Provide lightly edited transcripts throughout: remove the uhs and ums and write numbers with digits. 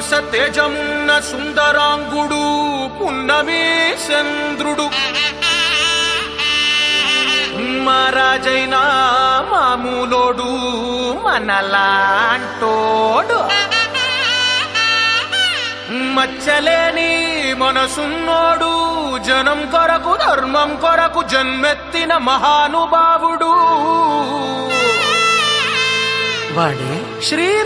పురుషవంశ తేజమున్న సుందరాంగుడు పున్నమి చంద్రుడు మహారాజైన మామూలోడు మనలాంటోడు మచ్చలేని మనసున్నోడు జనం కొరకు ధర్మం కొరకు జన్మెత్తిన మహానుభావుడు వాడే శ్రీరాముడు.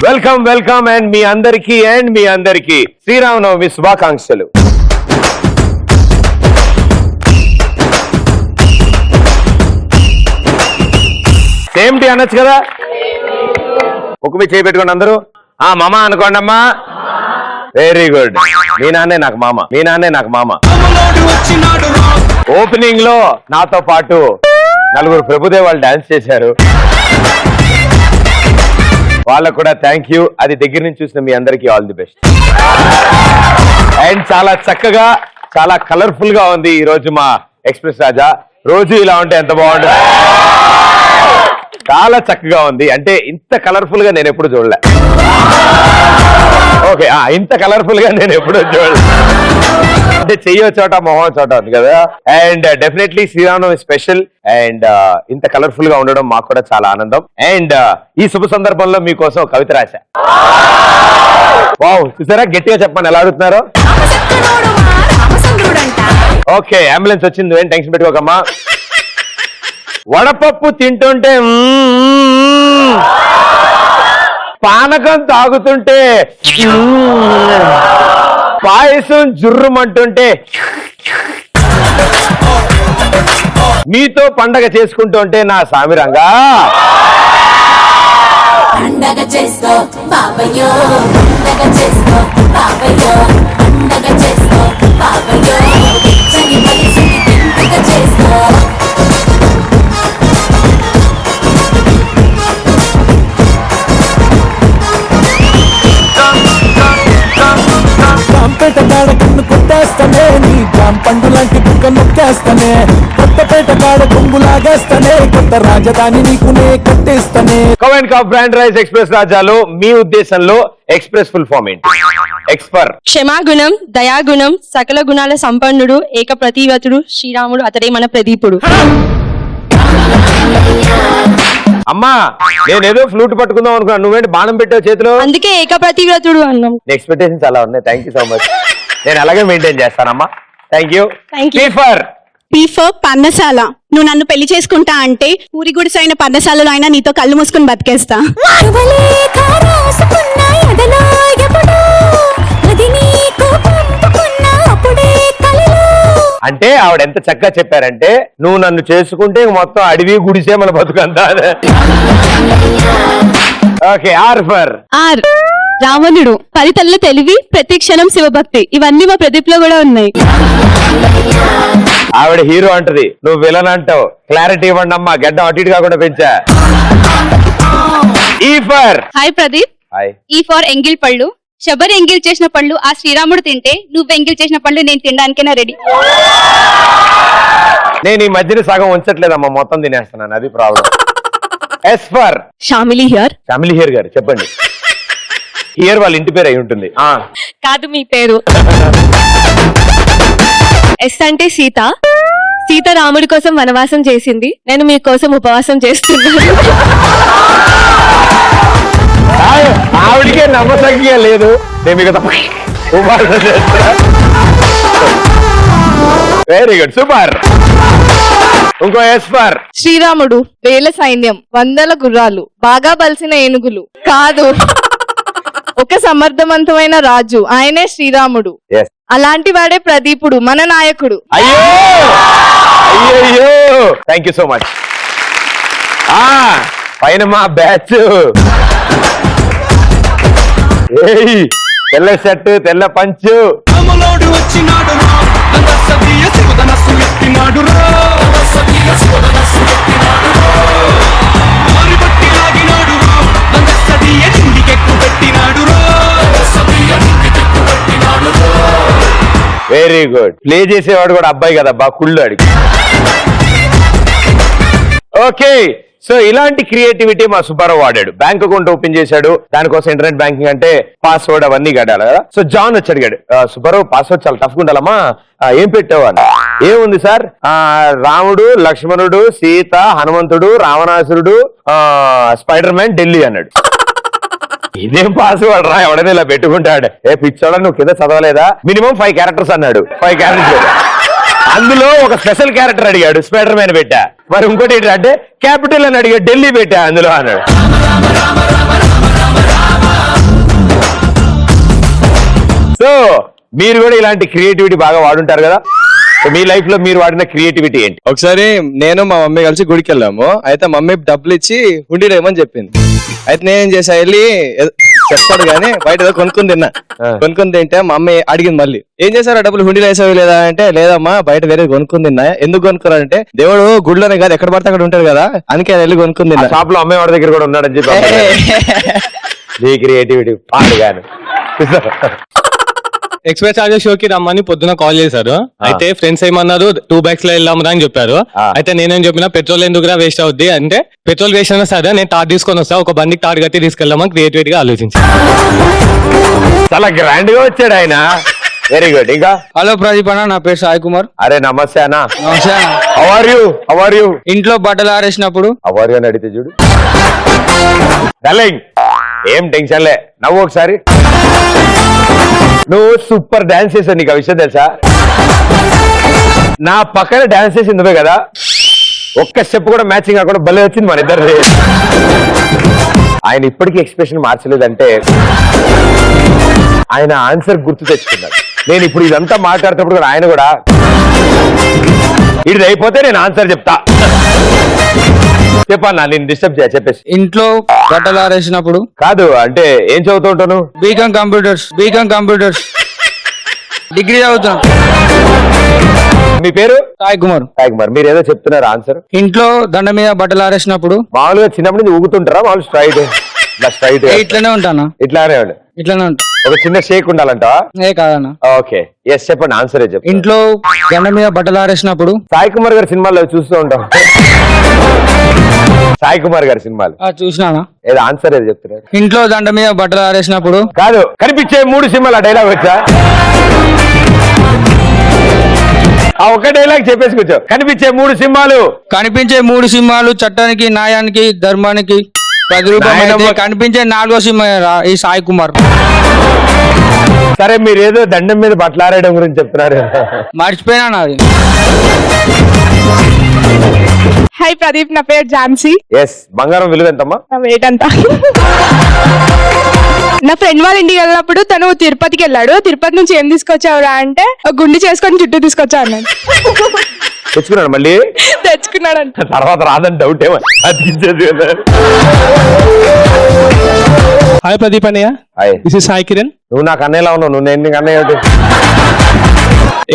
వెల్కమ్ వెల్కమ్ అండ్ మీ అందరికీ శ్రీరామనవమి శుభాకాంక్షలు. సేమ్ టీ అనొచ్చు కదా, ఒక మీ చేయి పెట్టుకోండి అందరూ. మామ అనుకోండి అమ్మా. Very good. మీ నాన్నే నాకు మామ. ఓపెనింగ్ లో నాతో పాటు నలుగురు ప్రభుదేవాళ్ళు డాన్స్ చేశారు. వాళ్ళకు కూడా థ్యాంక్ యూ. అది దగ్గర నుంచి చూసిన మీ అందరికీ ఆల్ ది బెస్ట్. అండ్ చాలా చక్కగా చాలా కలర్ఫుల్ గా ఉంది ఈ రోజు మా ఎక్స్ప్రెస్ రాజా. రోజు ఇలా ఉంటే ఎంత బాగుంటుంది. చాలా చక్కగా ఉంది. అంటే ఇంత కలర్ఫుల్ గా నేను ఎప్పుడు చూడలే. ఓకే, ఇంత కలర్ఫుల్ గా నేను ఎప్పుడు చూడలే. అంటే చెయ్యో చోట మొహం చోట ఉంది కదా. And definitely Sri Rama Navami special. And ఇంత కలర్ఫుల్ గా ఉండడం మాకు కూడా చాలా ఆనందం. అండ్ ఈ శుభ సందర్భంలో మీకోసం కవిత రాశా. వావ్, చూసారా? గట్టిగా చెప్పండి ఎలా అడుగుతున్నారో. ఓకే, అంబులెన్స్ వచ్చింది, ఏం టెన్షన్ పెట్టుకోకమ్మా. వడపప్పు తింటుంటే పానకం తాగుతుంటే పాయసం జుర్రుమంటుంటే మీతో పండగ చేసుకుంటుంటే నా సామిరంగా పండగ చేసుకో బాబయ్యో, పండగ చేసుకో బాబయ్యో, పండగ చేసుకో బాబయ్యో, చలి కలిసి పండగ చేసుకో. రాంపేట కాడ కన్ను కొట్టేస్తానే, నీ జాం పండు లాంటి బుక్క నొక్కేస్తానే, కొత్తపేట కాడ కొంగు లాగేస్తానే, కొత్త రాజధాని నీకునే కట్టేస్తానే. కవెంట్ కాఫ్ బ్రాండ్ రైస్ ఎక్స్ప్రెస్ రాజాలో మీ ఉద్దేశంలో ఎక్స్ప్రెస్ ఫుల్ ఫామ్ ఏంటి? ఎక్స్పర్ క్షమాగుణం, దయాగుణం, సకల గుణాల సంపన్నుడు, ఏక ప్రతివతుడు శ్రీరాముడు, అతడే మన ప్రదీపుడు. అమ్మా, నేనేదో ఫ్లూట్ పట్టుకుందాం అనుకున్నా, నువ్వేంటి బాణం పెట్టావు చేతిలో? అందుకే ఏక ప్రతివ్రతుడు అన్నాం. ఎక్స్పెక్టేషన్స్ అలా ఉన్నాయి. Thank you so much. నేను అలాగే మెయింటైన్ చేస్తానమ్మా. Thank you. పీ ఫర్ పర్ణశాల. నువ్వు నన్ను పెళ్లి చేసుకుంటా అంటే ఊరి గుడిసైన పర్ణశాలలో అయినా నీతో కళ్ళు మూసుకుని బతికేస్తా. అంటే ఆవిడ ఎంత చక్కగా చెప్పారంటే, నువ్వు నన్ను చేసుకుంటే మొత్తం అడవి గుడిసే మన బతుకంతా. ఓకే, ఆర్ రావణుడు, 10 తల్ల తెలివి, ప్రతి క్షణం శివభక్తి, ఇవన్నీ మా ప్రదీప్ లో కూడా ఉన్నాయి. ఆవిడ హీరో అంటది, నువ్వు విలన్ అంటావు. క్లారిటీ ఇవ్వండి అమ్మా, గడ్డం అటు ఇటు కాకుండా పెంచా. హాయ్ ప్రదీప్. ఈ ఫర్ ఎంగిల్ పళ్ళు. శబరి ఎంగిల్ చేసిన పళ్ళు ఆ శ్రీరాముడు తింటే, నువ్వు ఎంగిల్ చేసిన పళ్ళు నేను తినడానికైనా రెడీ. నేను ఈ మధ్యన సగం ఉంచట్లేదమ్మా, మొత్తం తినేస్తున్నాను, అది problem. Yes for Shamili here. Family here గారు చెప్పండి. హియర్ వాళ్ళ ఇంటి పేరు అయి ఉంటుంది. కాదు మీ పేరు. ఎస్ అంటే సీత. సీత రాముడి కోసం వనవాసం చేసింది, నేను మీకోసం ఉపవాసం చేస్తున్నాను. ఆవిడికే నమ్మసంఖ్య లేదు, నేను మీకు ఉపవాసం చేస్తున్నా. Very good, super. ఇంకో ఎస్ ఫర్ శ్రీరాముడు. వేల సైన్యం, వందల గుర్రాలు, బాగా బలిసిన ఏనుగులు. కాదు, ఒక సమర్థవంతమైన రాజు, ఆయనే శ్రీరాముడు. Yes. అలాంటి వాడే ప్రదీపుడు, మన నాయకుడు. అయ్యో అయ్యో, థ్యాంక్ యూ సో మచ్. పైన మా బ్యాచ్, తెల్ల షర్ట్ తెల్ల పంచు. రాములోడు వచ్చినాడు రా, నందసదీయ శివధనస్సు ఎత్తినాడు రా. మారిబట్టి లాగినాడు రా, నందసదీయ చిండికెక్కు పెట్టినాడు రా. Very good. ప్లే చేసేవాడు కూడా అబ్బాయి కదా, బా కుళ్ళు అడిగి. ఓకే, సో ఇలాంటి క్రియేటివిటీ మా సుబ్బారావు వాడాడు. బ్యాంక్ అకౌంట్ ఓపెన్ చేశాడు, దానికోసం ఇంటర్నెట్ బ్యాంకింగ్ అంటే పాస్వర్డ్ అవన్నీ గడాలి కదా. సో జాన్ వచ్చి అడిగాడు, సుబ్బారావు పాస్వర్డ్ చాలా టఫ్ గా ఉండాలమ్మా, ఏం పెట్టావు అని. ఏముంది సార్, రాముడు, లక్ష్మణుడు, సీత, హనుమంతుడు, రావణాసురుడు, స్పైడర్ మ్యాన్, ఢిల్లీ అన్నాడు. ఇదేం పాస్వర్డ్ రా, ఎవడైనా ఇలా పెట్టుకుంటాడు. పిచ్చోడా నువ్వు కింద చదవలేదా, మినిమం 5 క్యారెక్టర్స్ అన్నాడు. 5 క్యారెక్టర్స్, అందులో ఒక స్పెషల్ క్యారెక్టర్ అడిగాడు, స్పైడర్ మ్యాన్ పెట్టా. మరి ఇంకోటి ఏంటంటే క్యాపిటల్ అని అడిగాడు, ఢిల్లీ పెట్టా అందులో అన్నాడు. సో మీరు కూడా ఇలాంటి క్రియేటివిటీ బాగా వాడుంటారు కదా. సో మీ లైఫ్ లో మీరు వాడిన క్రియేటివిటీ ఏంటి? ఒకసారి నేను మా మమ్మీ కలిసి గుడికి వెళ్ళాము. అయితే మమ్మీ డబ్బులు ఇచ్చి హుండీ రేమని చెప్పింది. అయితే నేనేం చేసా, వెళ్ళి చెప్తాడు కానీ బయట ఏదో కొనుక్కుని తిన్నా. కొనుక్కుని తింటే మా అమ్మ అడిగింది మళ్ళీ, ఏం చేశారు ఆ డబ్బులు హుండీలో వేసావు లేదా అంటే, లేదమ్మా బయట వేరే కొనుక్కుని తిన్నా. ఎందుకు కొనుక్కున్నారంటే, దేవుడు గుడిలోనే కాదు ఎక్కడ పడితే అక్కడ ఉంటాడు కదా, అందుకే వెళ్ళి కొనుక్కుని తిన్నా. షాప్ లో అమ్మేవాడి దగ్గర కూడా ఉన్నాడని చెప్పి నీ క్రియేటివిటీ పాడుగాను. ఎక్స్ప్రెస్ చార్జెస్ షోకి రమ్మని పొద్దున కాల్ చేశారు. అయితే ఫ్రెండ్స్ ఏమన్నారు, 2 బైక్స్ లో వెళ్దాం అని చెప్పారు. అయితే నేనేం చెప్పినా, పెట్రోల్ ఎందుకురా వేస్ట్ అవుద్ది అంటే, పెట్రోల్ వేస్ట్ అయినా సరే నేను తాడు తీసుకొని వస్తా, ఒక బండికి తాడు కట్టి తీసుకెళ్దామని క్రియేటివిటీ గా ఆలోచించాను. చాలా గ్రాండ్ గా వచ్చాడు ఆయన. Very good. ఇంకా హలో ప్రదీప్ అన్న, నా పేరు సాయి కుమార్. అరే నమస్తే అన్న. నమస్తే. How are you? ఇంట్లో బట్టలు ఆరేసినప్పుడు హౌ ఆర్ యు అని అడిగితే చూడు, డార్లింగ్ ఏం టెన్షన్ లే, నవ్వు ఒకసారి. నువ్వు సూపర్ డాన్స్ చేసావు, నీకు ఆ విషయం తెలుసా? నా పక్కన డాన్స్ చేసి నువ్వే కదా, ఒక్క స్టెప్ కూడా మ్యాచింగ్ కాకుండా భలే వచ్చింది మన ఇద్దరు. ఆయన ఇప్పటికీ ఎక్స్ప్రెషన్ మార్చలేదంటే ఆయన ఆన్సర్ గుర్తు తెచ్చుకున్నాడు. నేను ఇప్పుడు ఇదంతా మాట్లాడుతున్నప్పుడు కూడా ఆయన కూడా ఇది అయిపోతే నేను ఆన్సర్ చెప్తా. చెప్పన్నా, నేను డిస్టర్బ్ చేయ చెప్పేసి. ఇంట్లో బట్టలు ఆరేసినప్పుడు. కాదు అంటే ఏం చదువుతూ ఉంటాను? బీకామ్ కంప్యూటర్స్ డిగ్రీ చదువుతాను. మీ పేరు? సాయి కుమార్. మీరు ఏదో చెప్తున్నారు ఆన్సర్. ఇంట్లో దండ మీద బట్టలు ఆరేసినప్పుడు. మామూలుగా చిన్నప్పటి నుంచి ఊగుతుంటారా? మామూలు స్ట్రైట్ ఇట్లానే ఉంటానా? ఇట్లానే ఉంటా. ఒక చిన్న షేక్ ఉండాలంటావా? కాదన్నా. ఓకే, ఎస్ చెప్పండి, ఆన్సర్ చెప్పండి. ఇంట్లో దండ మీద బట్టలు ఆరేసినప్పుడు. సాయి కుమార్ గారి సినిమాల్లో చూస్తూ ఉంటాం. సాయి కుమార్ గారి సినిమాలు చూసినానా? ఏదో ఆన్సర్ ఏదో చెప్తున్నారు. ఇంట్లో దండ మీద బట్టలు ఆరేసినప్పుడు. కాదు, కనిపించే 3 సినిమాలు. ఆ డైలాగ్ వచ్చా? ఆ ఒక్క డైలాగ్ చెప్పేసి కూర్చో. కనిపించే 3 సినిమాలు. చట్టానికి, న్యాయానికి, ధర్మానికి ప్రతిరూపం. కనిపించే 4వ సినిమా ఈ సాయి కుమార్. సరే, మీరు ఏదో దండం మీద బట్టలారేయడం గురించి చెప్తున్నారు, మర్చిపోయినా నాది. హాయ్ ప్రదీప్, నా పేరు ఝాన్సీ. ఎస్. బంగారం విలువ ఎంతమ్మా? నా వెయిట్ అంతా. నా ఫ్రెండ్ వాళ్ళ ఇంటికి వెళ్ళినప్పుడు తను తిరుపతికి వెళ్ళాడు. తిరుపతి నుంచి ఏం తీసుకొచ్చావురా అంటే, గుండి చేసుకొని చుట్టూ తీసుకొచ్చా అన్నాడు. తెచ్చుకున్నాడు మళ్ళీ? తెచ్చుకున్నాడంట. తర్వాత రాదని డౌట్ ఏమో అతికించేది. హాయ్ ప్రదీప్ అన్నయ్య, దిస్ ఇస్ సాయి కిరణ్. నువ్వు నాకు అన్నయ్యలా ఉన్నావు, నువ్వు నేను అన్నయ్య ఏంటి?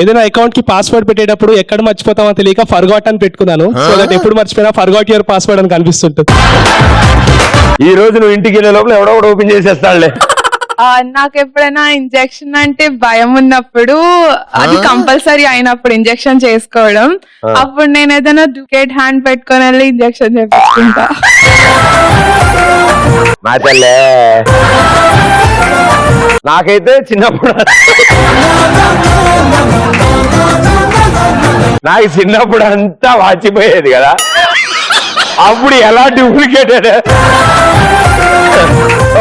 ఏదైనా అకౌంట్ కి పాస్వర్డ్ పెట్టేటప్పుడు ఎక్కడ మర్చిపోతామో తెలియక ఫర్గాట్ అని పెట్టుకున్నాను. సో దట్ ఎప్పుడు మర్చిపోయినా ఫర్గాట్ యువర్ పాస్వర్డ్ అని కనిపిస్తుంటుంది. ఈ రోజు నువ్వు ఇంటికి వెళ్ళే లోపల ఎవడో ఓపెన్ చేసేస్తాడులే. నాకు ఎప్పుడైనా ఇంజెక్షన్ అంటే భయం ఉన్నప్పుడు, అది కంపల్సరీ అయినప్పుడు ఇంజెక్షన్ చేసుకోవడం, అప్పుడు నేను ఏదైనా డూకేట్ హ్యాండ్ పెట్టుకొని వెళ్ళి ఇంజెక్షన్ చేపించుకుంటా. మా తల్లే నాకైతే చిన్నప్పుడు నాకు చిన్నప్పుడు అంతా వాచిపోయేది కదా, అప్పుడు ఎలా డూప్లికేటెడ్.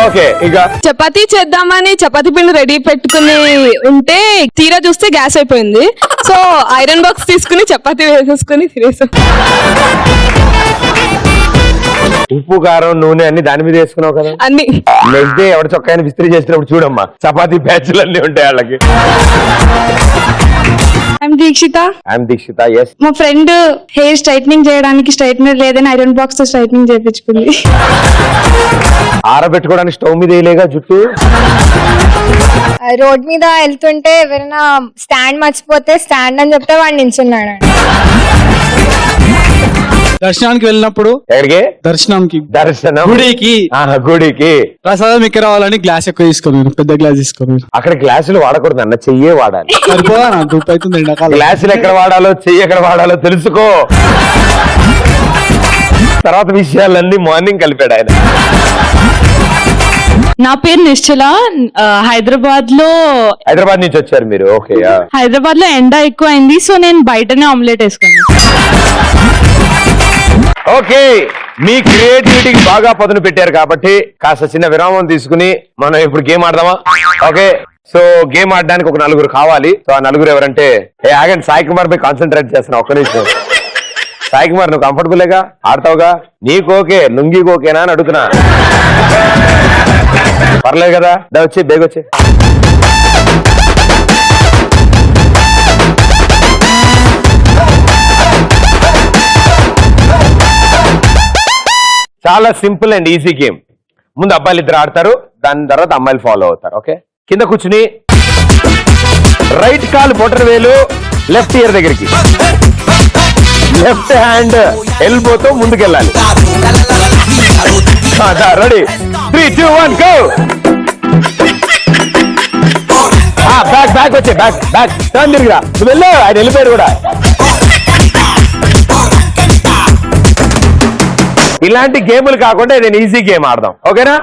ఓకే, ఇక చపాతీ చేద్దామని చపాతీ పిండి రెడీ పెట్టుకుని ఉంటే తీరా చూస్తే గ్యాస్ అయిపోయింది. సో ఐరన్ బాక్స్ తీసుకుని చపాతీ వేసేసుకుని తినేసాం. ఉప్పు కారం నూనె అన్ని దాని మీద వేసుకున్నావు కదా అన్ని. నెక్స్ట్ డే ఎవడ చొక్కాయని విస్త్రీ చేసినప్పుడు చూడమ్మా చపాతీ ప్యాచ్లు అన్ని ఉంటాయి వాళ్ళకి. దీక్షిత దీక్షిత, ఎస్. మా ఫ్రెండ్ హెయిర్ స్ట్రైట్నింగ్ చేయడానికి స్ట్రైట్నర్ లేదని ఐరన్ బాక్స్ తో స్ట్రైట్నింగ్ చేయించుకుంది. ఆరబెట్టుకోవడానికి స్టవ్ మీద వేయలేగా జుట్టు. రోడ్ మీద వెళ్తుంటే ఎవరైనా స్టాండ్ మర్చిపోతే స్టాండ్ అని చెప్తే వాడు నించున్నాడు. దర్శనానికి వెళ్ళినప్పుడు ఎక్కడికి? దర్శనం గుడికి ప్రసాదం ఎక్కడ రావాలని గ్లాస్ ఎక్కువ తీసుకున్నాను, పెద్ద గ్లాస్ తీసుకున్నాను. అక్కడ గ్లాసులు వాడకూడదు అన్న, చెయ్యే వాడాలి. అవుతుంది ఎండాకాలం. గ్లాసులు ఎక్కడ వాడాలో చెయ్యి ఎక్కడ వాడాలో తెలుసుకో. తర్వాత విషయాలన్నీ మార్నింగ్ కలిపాడు ఆయన. నా పేరు నిశ్చల. హైదరాబాద్ నుంచి వచ్చారు మీరు? ఓకే. హైదరాబాద్ లో ఎండ ఎక్కువ అయింది, సో నేను బయటనే ఆమ్లెట్ వేసుకున్నాను. ఓకే, మీ క్రియేటివిటీకి బాగా పదును పెట్టారు కాబట్టి కాస్త చిన్న విరామం తీసుకుని మనం ఇప్పుడు గేమ్ ఆడదామా? ఓకే, సో గేమ్ ఆడడానికి ఒక నలుగురు కావాలి. సో ఆ నలుగురు ఎవరంటే, ఆగండి, సాయి కుమార్ పై కాన్సన్ట్రేట్ చేస్తున్నా ఒక్క నిమిషం. సాయి కుమార్, నువ్వు కంఫర్టబుల్గా ఆడతావుగా? నీకు ఓకే, లుంగికి ఓకేనా అని అడుగుతున్నా. పర్లేదు కదా? వచ్చి బేగొచ్చి. చాలా సింపుల్ అండ్ ఈజీ గేమ్. ముందు అబ్బాయిలు ఇద్దరు ఆడతారు, దాని తర్వాత అమ్మాయిలు ఫాలో అవుతారు. ఓకే, కింద కూర్చుని రైట్ కాల్ బొటన వేలు లెఫ్ట్ ఇయర్ దగ్గరికి, లెఫ్ట్ హ్యాండ్ ఎల్బోతో ముందుకెళ్ళాలి. రెడీ? 3, 2, 1 గో. బ్యాక్ వచ్చే, బ్యాక్ టర్న్ తిరిగిరా. నువ్వు వెళ్ళు, ఆయన వెళ్ళిపోయాడు కూడా. ఇలాంటి గేములు కాకుండా నేను ఈజీ గేమ్ ఆడదాం, ఓకేనా?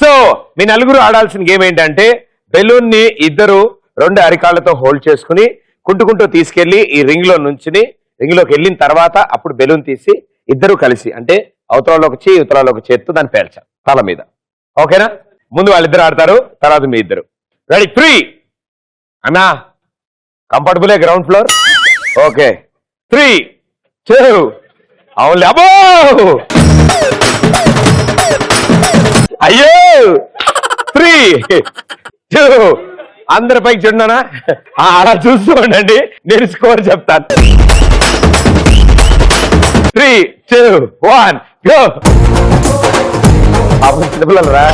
సో మీ నలుగురు ఆడాల్సిన గేమ్ ఏంటంటే, బెలూన్ ని ఇద్దరు 2 అరికాళ్లతో హోల్డ్ చేసుకుని కుంటుకుంటూ తీసుకెళ్లి ఈ రింగ్ లో నుంచుని, రింగ్ లోకి వెళ్ళిన తర్వాత అప్పుడు బెలూన్ తీసి ఇద్దరు కలిసి, అంటే అవతలలో ఒక చేయి ఇవతలలో ఒక చేత్తో దాన్ని పేల్చాలి తల మీద. ఓకేనా? ముందు వాళ్ళిద్దరు ఆడతారు, తర్వాత మీ ఇద్దరు. రెడీ? 3 అన్నా, కంఫర్టబుల్ గ్రౌండ్ ఫ్లోర్? ఓకే, 3, 2 అవునులే. అబ్బో అయ్యో, 3, 2 అందరి పైకి చూడనా? అలా చూస్తూ ఉండండి, నేను స్కోర్ చెప్తాను. 3, 2, 1 గో. అప్పుడు చిన్నపిల్లలరా.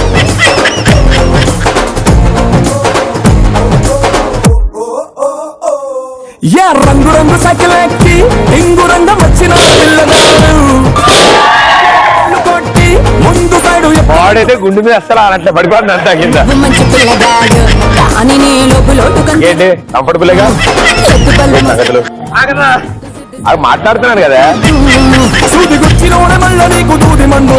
రంగు రంగు సైకిల్ ఎక్కి ఇంగు రంగం వచ్చిన పిల్లగాడు కొట్టి ముందు సైడు వాడైతే గుండె మీద అసలు అట్లా పడిపోతుంది అంతా కింద. ఏంటి కంఫర్టబుల్ గా మాట్లాడుతున్నాను కదా. సూది గుచ్చిన మళ్ళీ నీకు దూది మండు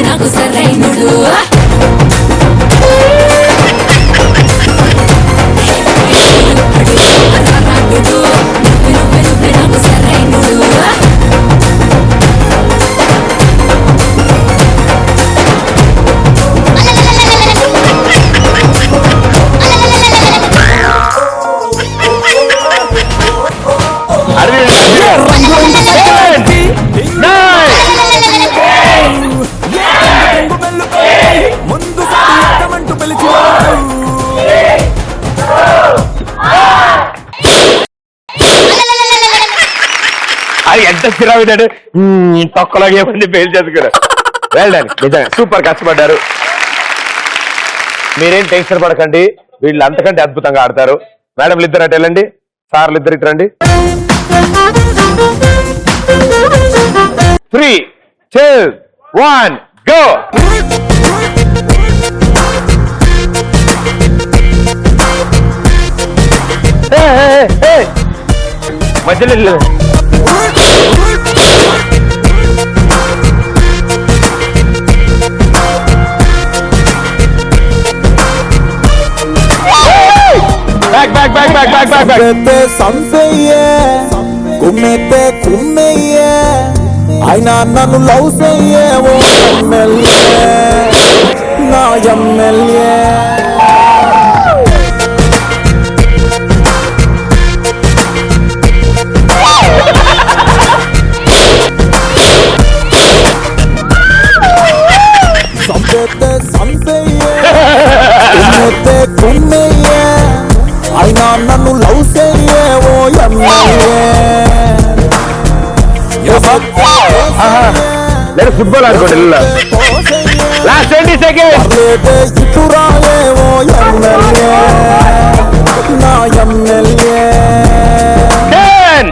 నాకు సరైనడు. ముందు పిలిచి అది ఎంత స్థిరమైనాడు, తొక్కలో ఏమంది పేల్చేసుకున్నారు. వెళ్ళండి, నిజంగా సూపర్ కష్టపడ్డారు. మీరేం టెన్షన్ పడకండి, వీళ్ళు అంతకంటే అద్భుతంగా ఆడతారు. మేడంలు ఇద్దరు అటు వెళ్ళండి, సార్లు ఇద్దరు ఇటు రండి. 3, 2, 1 గో. మధ్యలో వెళ్ళు. Back back back back back back back. సంపేతే సంపేయే కుమ్మేతే కుమ్మేయే అయినా నన్ను లవ్ చెయ్యే ఓ ఎమ్మెల్యే నా ఎమ్మెల్యే. సంపేతే సంపేయే కుమ్మేతే కుమ్మేయే అయినా నన్ను లవ్ చెయ్యే ఓ ఎమ్మెల్యే. లేదు ఫుట్బాల్ ఆడుకోండి. Last 20 seconds. ఇటు రాలే ఓ ఎమ్మెల్యే నా MLA. 10.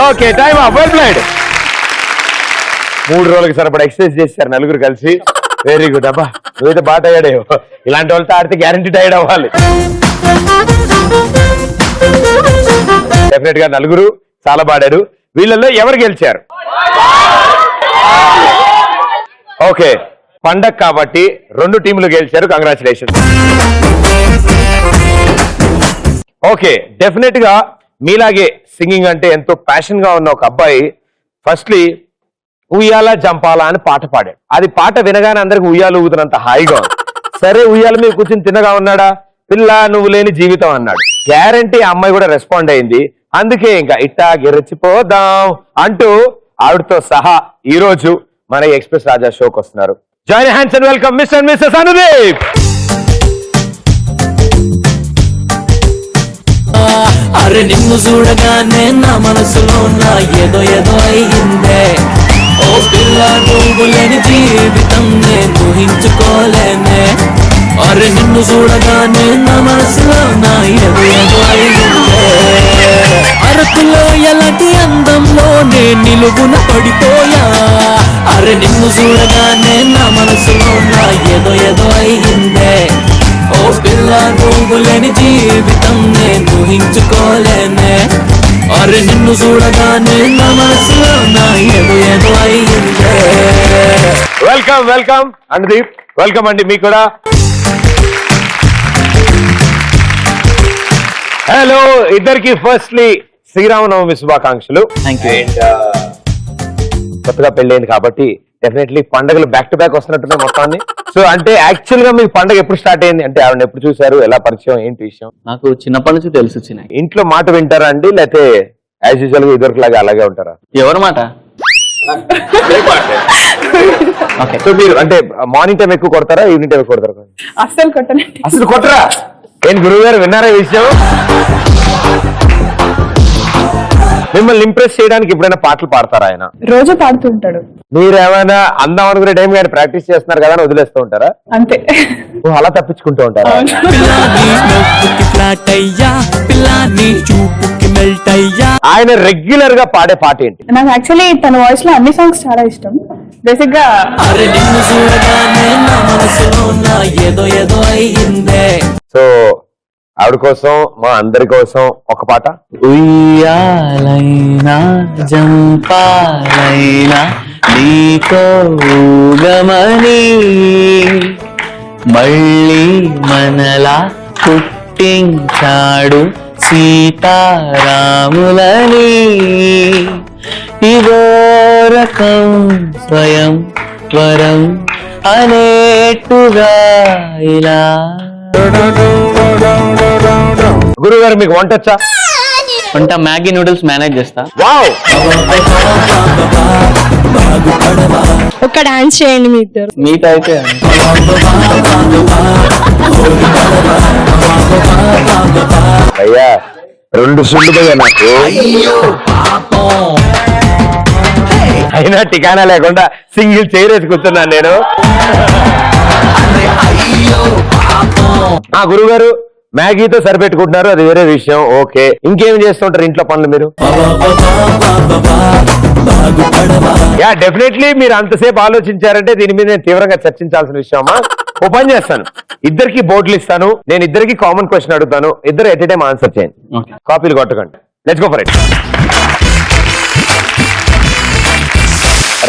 Okay time up. Well played. 3 రోజులకి సరిపడా ఎక్సర్సైజ్ చేశారు నలుగురు కలిసి. వెరీ గుడ్ అబ్బా. నువ్వైతే బాగా టైర్డ్ అయ్యావు. ఇలాంటి వాళ్ళతో ఆడితే గ్యారంటీ టైర్డ్ అవ్వాలి. డెఫినెట్ గా నలుగురు చాలా బాడారు. వీళ్ళల్లో ఎవరు గెలిచారు? ఓకే పండగ కాబట్టి 2 టీంలు గెలిచారు. కంగ్రాచులేషన్. ఓకే డెఫినెట్ గా మీలాగే సింగింగ్ అంటే ఎంతో ప్యాషన్ గా ఉన్న ఒక అబ్బాయి ఫస్ట్లీ ఉయ్యాల జంపాల అని పాట పాడాడు. అది పాట వినగానే అందరికి ఉయ్యాలు ఊగుతున్నంత హాయిగా ఉంది. సరే ఉయ్యాల మీద కూర్చుని తిన్నగా ఉన్నాడా? పిల్ల నువ్వు లేని జీవితం అన్నాడు. గ్యారంటీ ఆ అమ్మాయి కూడా రెస్పాండ్ అయింది. అందుకే ఇంకా ఇట్టా గెరచిపోదాం అంటూ ఆవిడతో సహా ఈ రోజు మన ఎక్స్ప్రెస్ రాజా షోకి వస్తున్నారు. Join hands and welcome Mr and Mrs Anudeep. అరే నిన్ను చూడగానే నా మనసులో నా ఏదో ఏదో అయిందే ఓ పిల్ల నువ్వు లేని జీవితం నేను ఊహించుకోలేనే. అరే నిన్ను చూడగానే నా మనసులో నా ఏదో ఏదో అయిందే. అరకులో ఎలాంటి అందంలో నేను నిలువున పడిపోయా. అరే నిన్ను చూడగానే నా మనసులో నా ఏదో ఏదో అయిందే ఓ పిల్ల నువ్వు లేని జీవితం నేను ఊహించుకోలేనే. అరే నిన్ను చూడగానే నా మనసులో నా ఏదో ఏదో అయిందే. Welcome welcome Anudeep. వెల్కమ్ అండి మీకు కూడా. హలో ఇద్దరికి ఫస్ట్లీ శ్రీరామనవమి శుభాకాంక్షలు. కొత్తగా పెళ్ళైంది కాబట్టి డెఫినెట్లీ పండుగలు బ్యాక్ టు బ్యాక్ వస్తున్నట్టున్నాయి మొత్తాన్ని. సో అంటే యాక్చువల్ గా మీకు పండుగ ఎప్పుడు స్టార్ట్ అయింది? అంటే ఆవిడ ఎప్పుడు చూసారు? ఎలా పరిచయం? ఏంటి విషయం? నాకు చిన్నప్పటి నుంచి తెలుసు. ఇంట్లో మాట వింటారా అండి లేకపోతే యాజ్ యూజువల్ గా ఇదివరకులాగా అలాగే ఉంటారా? ఎవరి మాట? సో మీరు అంటే మార్నింగ్ టైం ఎక్కువ కొడతారా ఈవినింగ్ టైం ఎక్కువ కొడతారా? అసలు కొట్టరా? ఏం గురువు గారు విన్నారా ఈ విషయం? మిమ్మల్ని ఇంప్రెస్ చేయడానికి ఎప్పుడైనా పాటలు పాడతారా ఆయన? రోజు పాడుతుంటాడు. మీరు ఏమైనా అందం అనుకునే టైం కానీ ప్రాక్టీస్ చేస్తున్నారు కదా అని వదిలేస్తూ ఉంటారా? అంతే. అలా తప్పించుకుంటూ ఉంటారా? ఆయన రెగ్యులర్ గా పాడే పాట ఏంటి? నాకు యాక్చువల్లీ తన వాయిస్ లో అన్ని సాంగ్స్ చాలా ఇష్టం. బేసిక్ గా సో ఆవిడ కోసం మా అందరి కోసం ఒక పాట. ఉయ్యాలైనా జంపాలైనా నీతో ఊగమని మళ్ళీ మనలా పుట్టించాడు సీతారాములని. ఇదో రకం స్వయం వరం అనేట్టుగా ఇలా. గురుగారు మీకు వంట వచ్చా? వంట మ్యాగీ నూడిల్స్ మేనేజ్ చేస్తా. వావ్. ఒక డాన్స్ చేయండి మీ ఇద్దరు. మీట్ అయితే అయ్యా 2 సుండుగా నాకు అయినా టికానా లేకుండా సింగిల్ చైర్ వేసి కూర్చున్నాను నేను. గురువు గారు మ్యాగీతో సరిపెట్టుకుంటున్నారు, అది వేరే విషయం. ఓకే, ఇంకేం చేస్తుంటారు ఇంట్లో పనులు మీరు? యా డెఫినెట్లీ మీరు అంతసేపు ఆలోచించారంటే దీని మీద నేను తీవ్రంగా చర్చించాల్సిన విషయమా. ఓ పని చేస్తాను, ఇద్దరికి బోర్డులు ఇస్తాను, నేను ఇద్దరికి కామన్ క్వశ్చన్ అడుగుతాను, ఇద్దరు ఎట్ ఎ టైం ఆన్సర్ చేయండి, కాపీలు కొట్టకండి. Let's go for it.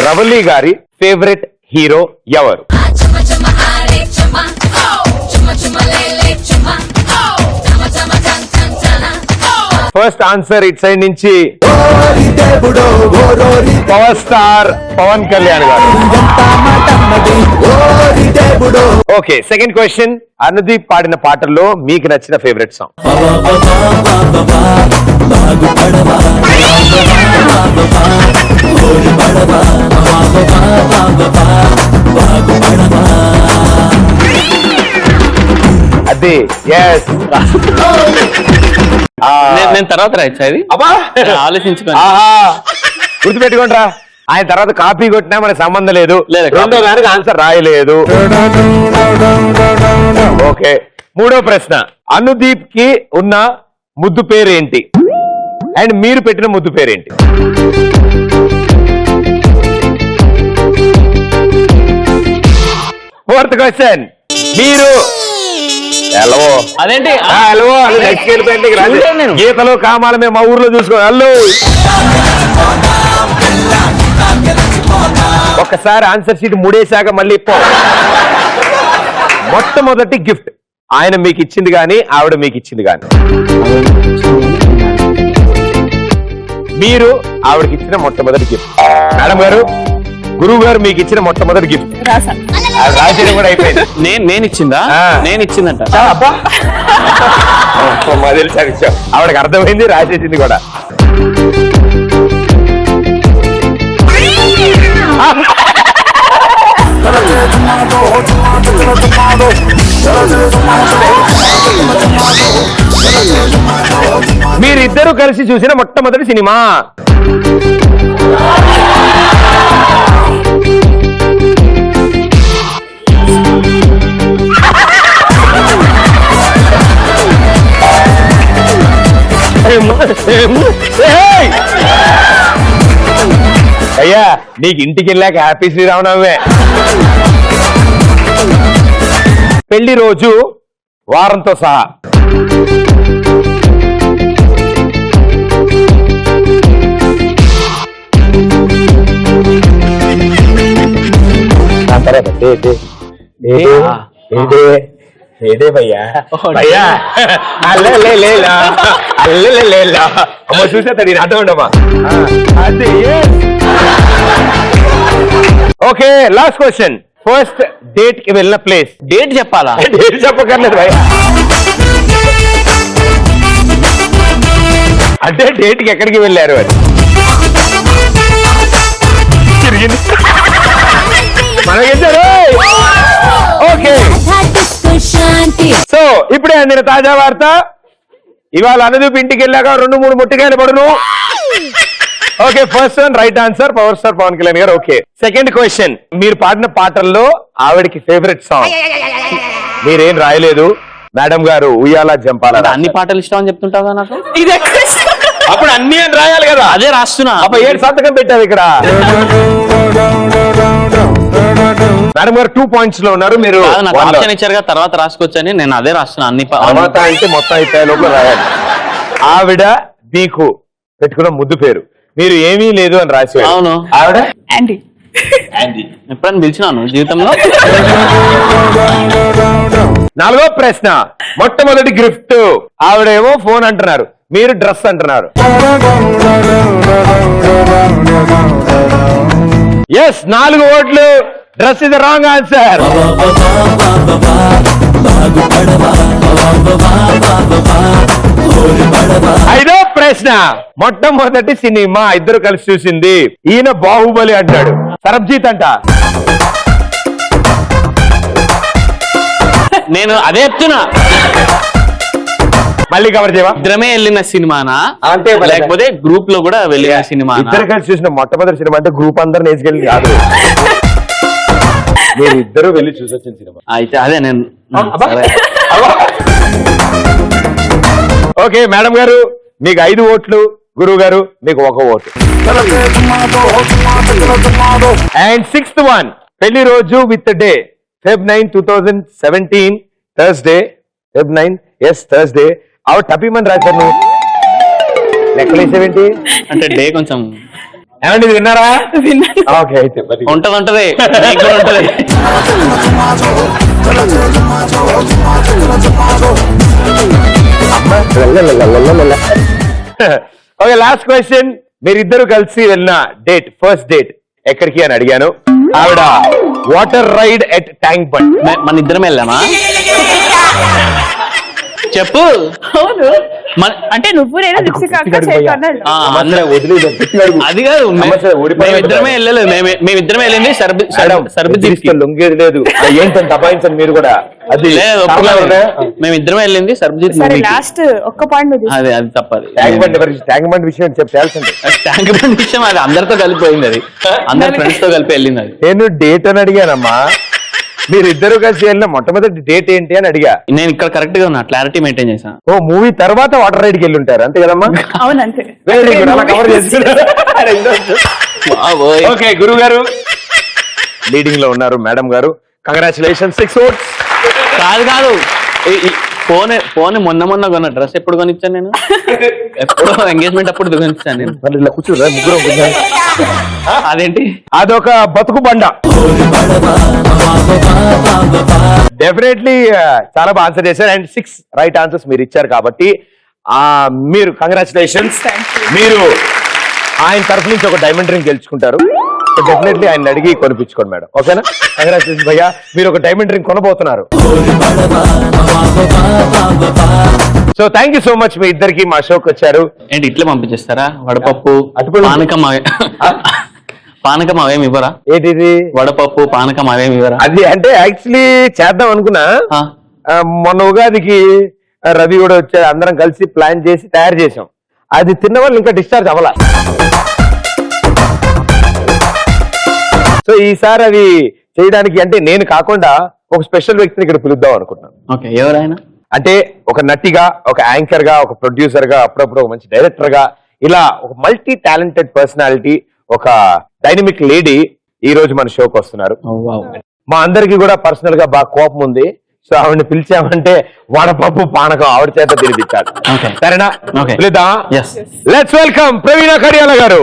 Ravali గారి ఫేవరెట్ హీరో ఎవరు? ఫస్ట్ ఆన్సర్ ఇట్ సైడ్ నుంచి పవర్ స్టార్ పవన్ కళ్యాణ్ గారు. ఓకే, సెకండ్ క్వశ్చన్, అనుదీప్ పాడిన పాటల్లో మీకు నచ్చిన ఫేవరెట్ సాంగ్? అదే ఎస్. నేను తర్వాత రాయచ్చా ఇది? ఆలోచించుకోండి, గుర్తుపెట్టుకోండి రా, ఆయన తర్వాత కాపీ కొట్టినా మనకు సంబంధం లేదు. రెండో దానికి ఆన్సర్ రాయలేదు. ఓకే, మూడో ప్రశ్న, అనుదీప్ కి ఉన్న ముద్దు పేరు ఏంటి అండ్ మీరు పెట్టిన ముద్దు పేరేంటి? ఫోర్త్ క్వశ్చన్, మీరు అదేంటి గీతలో కామాల మేము మా ఊర్లో చూసుకో. హలో, ఒక్కసారి ఆన్సర్ షీట్ ముడేశాక మళ్ళీ మొట్టమొదటి గిఫ్ట్ ఆయన మీకు ఇచ్చింది కానీ ఆవిడ మీకు ఇచ్చింది కానీ, మీరు ఆవిడకి ఇచ్చిన మొట్టమొదటి గిఫ్ట్. మేడం గారు, గురువు గారు మీకు ఇచ్చిన మొట్టమొదటి గిఫ్ట్ రాసేయడం కూడా అయిపోయింది. నేను ఇచ్చిందా? నేను ఇచ్చిందంట. ఆవిడకి అర్థమైంది, రాసేసింది కూడా. మీరిద్దరూ కలిసి చూసిన మొట్టమొదటి సినిమా? అయ్యా, నీకు ఇంటికి వెళ్ళాక హ్యాపీ శ్రీరామనవమే. పెళ్లి రోజు వారంతో సహా చూసేస్తాడు అర్థం ఉండమా. Okay, last question, first date కి వెళ్ళిన ప్లేస్. డేట్ చెప్పాలా? డేట్ చెప్పకర్లేదు భయ్యా, అంటే డేట్ కి ఎక్కడికి వెళ్ళారు అని తిరిగింది మనకిద్దరు. ఓకే, సో ఇప్పుడే అందిన తాజా వార్త, ఇవాళ అనుదీప్ ఇంటికి వెళ్ళాక 2-3 ముట్టికాయలు పడును. Okay, first one right answer, power star Pawan Kalyan గారు. ఓకే, సెకండ్ క్వశ్చన్, మీరు పాడిన పాటల్లో ఆవిడకి ఫేవరెట్ సాంగ్. మీరేం రాయలేదు మేడం గారు, ఉయ్యాల జంపాల. అన్ని పాటలు ఇష్టం అని చెప్తుంటావా నాకు? అప్పుడు అన్ని అని రాయాలి కదా. అదే రాస్తున్నా. అప్పుడు 7 సంతకం పెట్టావు ఇక్కడ. మేడం గారు 2 points లో ఉన్నారు. మీరు ఆప్షన్ ఇచ్చారు కదా, తర్వాత రాసుకోవచ్చని నేను అదే రాస్తున్నా. అన్ని తర్వాత అయితే మొత్తం అయిపోయే లోపల రాయాలి. ఆవిడ మీకు పెట్టుకున్న ముద్దు పేరు, మీరు ఏమీ లేదు అని రాసి. అవును, ఆవిడ యాండీ. ఎప్పుడైనా పిలిచినాను జీవితంలో? నాలుగో ప్రశ్న, మొట్టమొదటి గిఫ్ట్. ఆవిడేమో ఫోన్ అంటున్నారు, మీరు డ్రెస్ అంటున్నారు. ఎస్, 4 ఓట్లు. Dress is the wrong answer. ఐదో ప్రశ్న, మొట్టమొదటి సినిమా ఇద్దరు కలిసి చూసింది. ఈయన బాహుబలి అంటాడు, సరబ్జీత్ అంట. నేను అదే చెప్తున్నా. మళ్ళీ కవర్ చేయవా? ఇద్దరమే వెళ్ళిన సినిమానా అంటే లేకపోతే గ్రూప్ లో కూడా వెళ్ళిన సినిమా? ఇద్దరు కలిసి చూసిన మొట్టమొదటి సినిమా అంటే గ్రూప్ అందరు నేర్చుకెళ్ళి కాదు, మీరు ఇద్దరు వెళ్ళి చూసొచ్చిన సినిమా. అయితే అదే నేను. ఓకే మేడం గారు, మీకు 5 ఓట్లు, గురువు గారు మీకు 1 ఓటు. అండ్ 6th one పెళ్లి రోజు with day Feb 9 2017 Thursday Feb 9 Thursday ఆవిడ టపిమని రాశారు నువ్వు లెక్కలేసేవేంటి అంటే డే కొంచెం ఏమండి ఇది విన్నారా ఓకే అయితే ఉంటది ఓకే లాస్ట్ క్వశ్చన్ మీరిద్దరు కలిసి వెళ్ళిన డేట్ ఫస్ట్ డేట్ ఎక్కడికి అని అడిగాను ఆవిడ water ride at Tank Bund మన ఇద్దరం వెళ్ళామా చెప్పు అంటే నువ్వు నేను అది కాదు మేమిద్దరమే వెళ్ళలేదు మేమిద్దరమే వెళ్ళింది లొంగేది లేదు ఏంటని దబాయించండి మీరు కూడా అది మేమిద్దరమే వెళ్ళింది సర్బజిత్ లాస్ట్ ఒక్క పాయింట్ అదే అది తప్పదు ట్యాంక్ బండ్ విషయం చెప్పాల్సింది ట్యాంక్ బండ్ విషయం అది అందరితో కలిపిపోయింది అది అందరి ఫ్రెండ్స్ తో కలిపి వెళ్ళింది అది నేను డేట్ అని అడిగానమ్మా మీరిద్దరు కలిసి వెళ్ళిన మొట్టమొదటి డేట్ ఏంటి అని అడిగా నేను ఇక్కడ కరెక్ట్ గా ఉన్నా క్లారిటీ మెయింటైన్ చేశాను ఓ మూవీ తర్వాత వాటర్ రైడ్ కి వెళ్ళి ఉంటారు అంతే కదమ్మా అవునంతే వెరీ గుడ్ అలా కవర్ చేసుకున్నారు ఓకే గురువు గారు లీడింగ్ లో ఉన్నారు మేడం గారు కంగ్రాచులేషన్ 6 votes కాదు ఫోన్ మొన్న కొన్న డ్రెస్ ఎప్పుడు కొనిచ్చాను నేను ఎప్పుడు ఎంగేజ్మెంట్ అప్పుడు కొనిచ్చాను నేను ఇలా కూర్చుందా ముగ్గురు అదేంటి అదొక బతుకు బండ డెఫినెట్లీ చాలా బాగా ఆన్సర్ చేశారు అండ్ 6 రైట్ ఆన్సర్స్ మీరు ఇచ్చారు కాబట్టి మీరు కంగ్రాచులేషన్స్ మీరు ఆయన తరఫు నుంచి ఒక డైమండ్ రింగ్ గెలుచుకుంటారు డెఫినెట్లీ ఆయన అడిగి కొనిపించుకోండి మేడం ఓకేనా కంగ్రాచులేషన్ భయ్యా మీరు ఒక డైమండ్ రింగ్ కొనబోతున్నారు so thank you so much మీ ఇద్దరికి మా షోకి వచ్చారు ఏంటి ఇట్లా పంపించేస్తారా వడపప్పు పానకం అవేమి ఇవ్వరా ఏంటిది వడపప్పు పానకం అవేమి ఇవ్వరా అది అంటే యాక్చువల్లీ చేద్దాం అనుకున్నా మొన్న ఉగాదికి రవి కూడా వచ్చారు అందరం కలిసి ప్లాన్ చేసి తయారు చేసాం అది తిన్న వాళ్ళు ఇంకా డిశ్చార్జ్ అవ్వాల సో ఈసారి అవి చేయడానికి అంటే నేను కాకుండా ఒక స్పెషల్ వ్యక్తిని ఇక్కడ పిలుద్దాం అనుకుంటున్నాను ఓకే ఎవరైనా అంటే ఒక నటిగా ఒక యాంకర్ గా ఒక ప్రొడ్యూసర్ గా అప్పుడప్పుడు ఒక మంచి డైరెక్టర్ గా ఇలా ఒక మల్టీ టాలెంటెడ్ పర్సనాలిటీ ఒక డైనమిక్ లేడీ ఈ రోజు మన షోకి వస్తున్నారు మా అందరికి కూడా పర్సనల్ గా బాగా కోపం ఉంది సో ఆవిడని పిలిచామంటే వడపప్పు పానకం ఆవిడ చేత తినిపించాలి సరేనా లెట్స్ వెల్కమ్ ప్రవీణ కడియాల గారు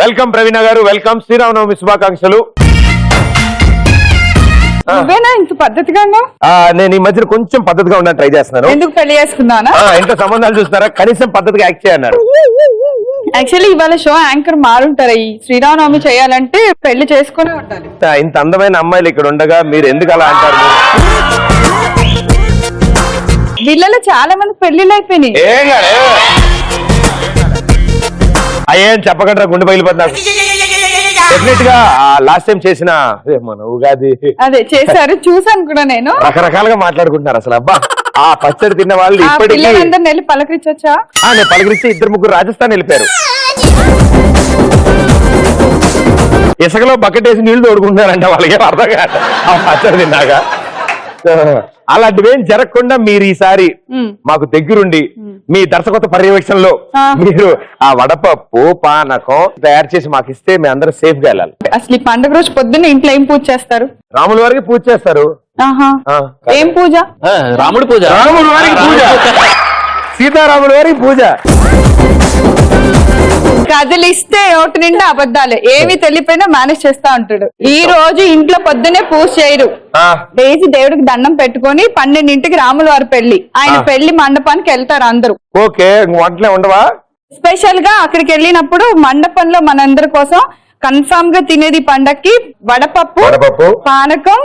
వెల్కమ్ ప్రవీణ గారు వెల్కమ్ శ్రీరామనవమి శుభాకాంక్షలు ఇంత పద్ధతిగా నేను ఈ మధ్యన కొంచెం పద్ధతిగా ఉండడానికి ట్రై చేస్తున్నాను ఎందుకు పెళ్లి చేసుకున్నానా ఎంత సంబంధాలు చూస్తున్నారా కనీసం పద్ధతిగా యాక్ట్ చేయన్నారు యాక్చువల్లీ ఇవాళ షో యాంకర్ మారుంటారు ఈ శ్రీరామనవమి చేయాలంటే పెళ్లి చేసుకునే ఉండాలి ఇంత అందమైన అమ్మాయిలు ఇక్కడ ఉండగా మీరు ఎందుకు అలా అంటారు వీళ్ళలో చాలా మంది పెళ్లిళ్ళు అయిపోయినాయి అయ్యేం చెప్పకుండా గుండె బయలుపడినారు డెఫినెట్ గా లాస్ట్ టైం చేసిన మన ఉగాది అదే చేశారు చూసాను కూడా నేను రకరకాలుగా మాట్లాడుకుంటున్నారు అసలు అబ్బా ఆ పచ్చడి తిన్న వాళ్ళు ఇప్పటికీ వెళ్ళి పలకరించొచ్చా నేను పలకరించి 2-3 రాజస్థాన్ వెళ్ళిపోయారు ఇసుకలో బకెట్ వేసి నీళ్లు తోడుకుంటున్నారంట వాళ్ళకి అర్థం కాదు ఆ పచ్చడి తిన్నాక అలాంటివేం జరగకుండా మీరు ఈసారి మాకు దగ్గరుండి మీ దర్శకత్వ పర్యవేక్షణలో మీరు ఆ వడపప్పు పానకం తయారు చేసి మాకు ఇస్తే మేము అందరం సేఫ్ గా వెళ్ళాలి అసలు ఈ పండుగ రోజు పొద్దున్న ఇంట్లో ఏం పూజ చేస్తారు రాముల వారికి పూజ చేస్తారు ఏం పూజ రాముడి పూజ రాముడి వారికి పూజ సీతారాముడి వారికి పూజ కదిలిస్తే ఒకటి నిండా అబద్ధాలే ఏమి తెలియపోయినా మేనేజ్ చేస్తా ఉంటాడు ఈ రోజు ఇంట్లో పొద్దునే పూజ చేయరు లేచి దేవుడికి దండం పెట్టుకొని 12ంటికి రాముల వారి పెళ్లి ఆయన పెళ్లి మండపానికి వెళ్తారు అందరూ ఓకే వంటలే ఉండవా స్పెషల్ గా అక్కడికి వెళ్ళినప్పుడు మండపంలో మనందరి కోసం కన్ఫర్మ్ గా తినేది పండక్కి వడపప్పు పానకం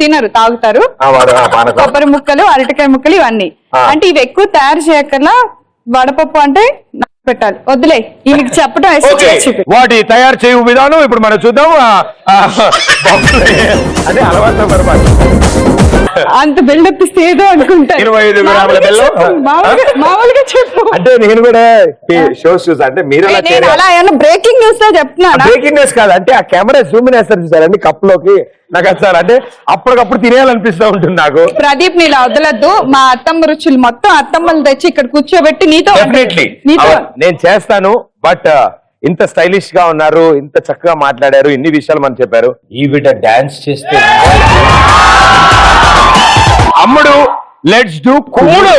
తినరు తాగుతారు కొబ్బరి ముక్కలు అరటికాయ ముక్కలు ఇవన్నీ అంటే ఇవి ఎక్కువ తయారు చేయకల్లా వడపప్పు అంటే పెట్టాలి వద్దులే వీళ్ళకి చెప్పడం వాటి తయారు చేయు విధానం ఇప్పుడు మనం చూద్దాం అదే అలవాటు అంత బిల్డప్ ఇస్తే ఏదో అనుకుంటారు. 25 గ్రాముల బెల్లం. మామూలుగా చెప్పు. అంటే నేను కూడా షోస్ చూసా, అంటే మీరు అలా ఏమన్నా బ్రేకింగ్ న్యూస్ లో చెప్తున్నా. బ్రేకింగ్ న్యూస్ కాదు, అంటే ఆ కెమెరా జూమ్ వేస్తారు చూసారండి కప్ లోకి, నాకు అసలు అంటే అప్పటికప్పుడు తినేయాలనిపిస్తూ ఉంటుంది నాకు. ప్రదీప్ నీలా వదలద్దు, మా అత్తమ్మ రుచులు మొత్తం అత్తమ్మలు తెచ్చి ఇక్కడ కూర్చోబెట్టి నీతో నేను చేస్తాను. బట్ ఇంత స్టైలిష్ గా ఉన్నారు, ఇంత చక్కగా మాట్లాడారు, ఇన్ని విషయాలు మనం చెప్పారు. ఈ బిడ్డ డాన్స్ చేస్తే అమ్ముడు లెట్స్ డూ కూడు.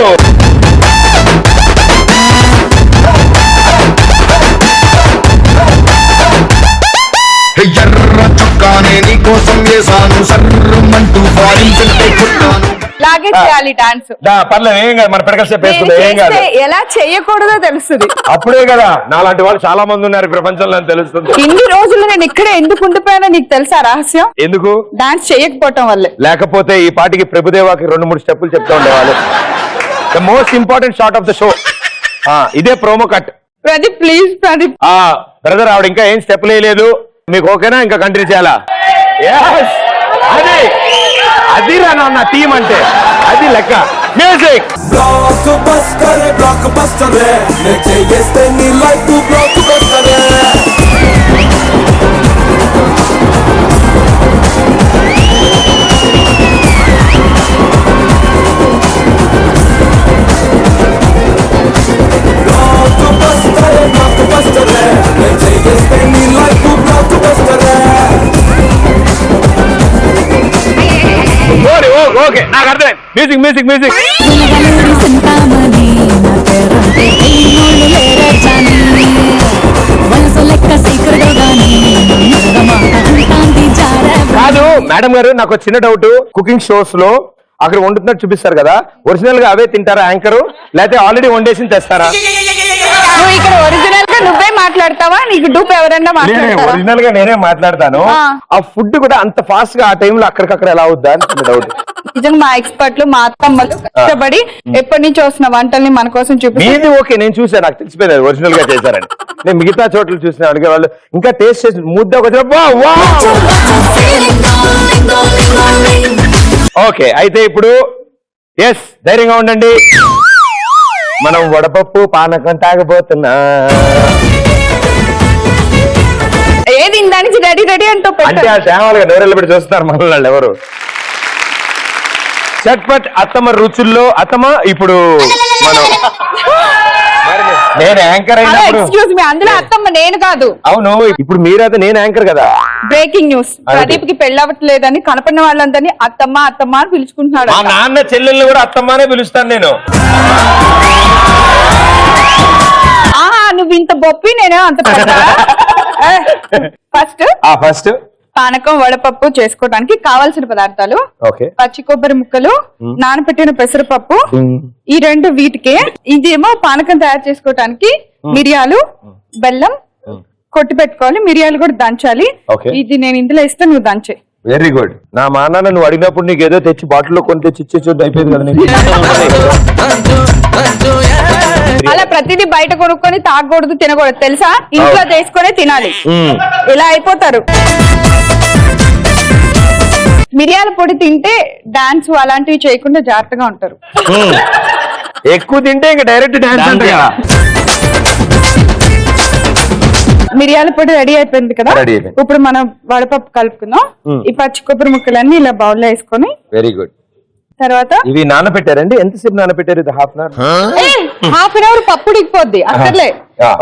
ఎర్ర చొక్కానే నీ కోసం వేసాను సర్రమంటూ ఫారిన్ సెంటే కొట్టాను. లాగే చేయాలి డాన్స్. పర్లేదు, ఏం కాదు, మన పెడకసేపు వేస్తుంది, ఏం కాదు. ఎలా చేయకూడదో తెలుస్తుంది. అప్పుడే కదా నాలాంటి వాళ్ళు చాలా మంది ఉన్నారు ప్రపంచంలో అని తెలుస్తుంది. ఇన్ని రోజులు నేను ఇక్కడే ఎందుకు ఉండిపోయానో నీకు తెలుసా రహస్యం? ఎందుకు? డాన్స్ చేయకపోవటం వల్లే. లేకపోతే ఈ పాటికి ప్రభుదేవాకి 2-3 స్టెప్పులు చెప్తూ ఉండేవాళ్ళు. The most important shot of the show ఇదే promo cut. Pradeep please Pradeep. Brother ఆవిడ ఇంకా ఏం స్టెప్ లేదు, మీకు ఓకేనా? ఇంకా కంటిన్యూ చేయాలా? అది రాన్న టీం అంటే అది లెక్క. Music. Block buster block buster చేస్తే నీ లైఫ్ బ్లాక్ బస్టర్. ఓకే, నాకు అర్థం. Music music music. కాదు మేడం గారు, నాకు చిన్న డౌట్. కుకింగ్ షోస్ లో అక్కడ వండుతున్నట్టు చూపిస్తారు కదా, ఒరిజినల్ గా అవే తింటారా యాంకరు, లేకపోతే ఆల్రెడీ వండేసి తెస్తారా? నువ్వు ఇక్కడ ఒరిజినల్ గా నువ్వే మాట్లాడతావా? నీకు డూప్ ఎవరన్నా మాట్లాడతారా? ఒరిజినల్ గా నేనే మాట్లాడతాను. ఆ ఫుడ్ కూడా అంత ఫాస్ట్ గా ఆ టైంలో అక్కడికక్కడ ఎలా అవుద్దా అని డౌట్. నిజంగా మా ఎక్స్పర్ట్లు, మా అత్తమ్మలు కష్టపడి ఎప్పటి నుంచి వస్తున్న వంటల్ని మన కోసం చూపిస్తారు. ఓకే, నేను చూసాను, నాకు తెలిసిపోయింది ఒరిజినల్ గా చేశారని. నేను మిగతా చోట్ల చూసిన అడిగే వాళ్ళు ఇంకా టేస్ట్ చేసి ముద్ద ఓకే. అయితే ఇప్పుడు ఎస్, ధైర్యంగా ఉండండి. మనం వడపప్పు పానకం తాగబోతున్నా. ఏది ఇందానికి రెడీ రెడీ అంటూ అంటే ఆ తేవాలుగా డోరెళ్ళు పెట్టి చూస్తున్నారు మనల్ని ఎవరు. చట్పట్ అత్తమ్మ రుచుల్లో అత్తమ్మ ఇప్పుడు మనం నేను యాంకర్ అయినప్పుడు. ఎక్స్క్యూజ్ మీ, అందులో అత్తమ్మ నేను కాదు. అవును, ఇప్పుడు మీరైతే నేను యాంకర్ కదా. బ్రేకింగ్ న్యూస్, ప్రదీప్ కి పెళ్ళవట్లేదని కనపడిన వాళ్ళందరినీ అత్తమ్మ అత్తమ్మ అని పిలుచుకుంటున్నాడు. మా నాన్న చెల్లెల్ని కూడా అత్తమ్మనే పిలుస్తాను నేను. నువ్వు ఇంత బొప్పి, నేనే అంత ఫస్ట్ పానకం వడపప్పు చేసుకోవడానికి కావాల్సిన పదార్థాలు: పచ్చి కొబ్బరి ముక్కలు, నానబెట్టిన పెసరపప్పు, ఈ రెండు వీటికే. ఇదేమో పానకం తయారు చేసుకోవడానికి మిరియాలు, బెల్లం కొట్టి పెట్టుకోవాలి. మిరియాలు కూడా దంచాలి. ఇది నేను ఇందులో ఇస్తే నువ్వు దంచే. Very good. నా మా నాన్న నువ్వు అడిగినప్పుడు నీకు ఏదో తెచ్చి బాటిల్లో కొని తెచ్చి ఇచ్చేది అయిపోయింది కదా. అలా ప్రతిదీ బయట కొనుక్కొని తాగకూడదు, తినకూడదు తెలుసా? ఇంట్లో చేసుకునే తినాలి. ఇలా అయిపోతారు. మిరియాల పొడి తింటే డాన్స్ అలాంటివి చేయకుండా జాగ్రత్తగా ఉంటారు. ఎక్కువ తింటే ఇంకా డైరెక్ట్ డాన్స్ అంటే కదా. మిరియాల పొడి రెడీ అయిపోయింది కదా. ఇప్పుడు మనం వడపప్పు కలుపుకుందాం. ఈ పచ్చి కొబ్బరి ముక్కలన్నీ ఇలా బౌల్లో వేసుకొని. Very good. తర్వాత ఇవి నానబెట్టారండి? ఎంతసేపు నానబెట్టారు? ఇది హాఫ్ అన్ అవర్ పప్పు ఉడికిపోద్ది. అసలే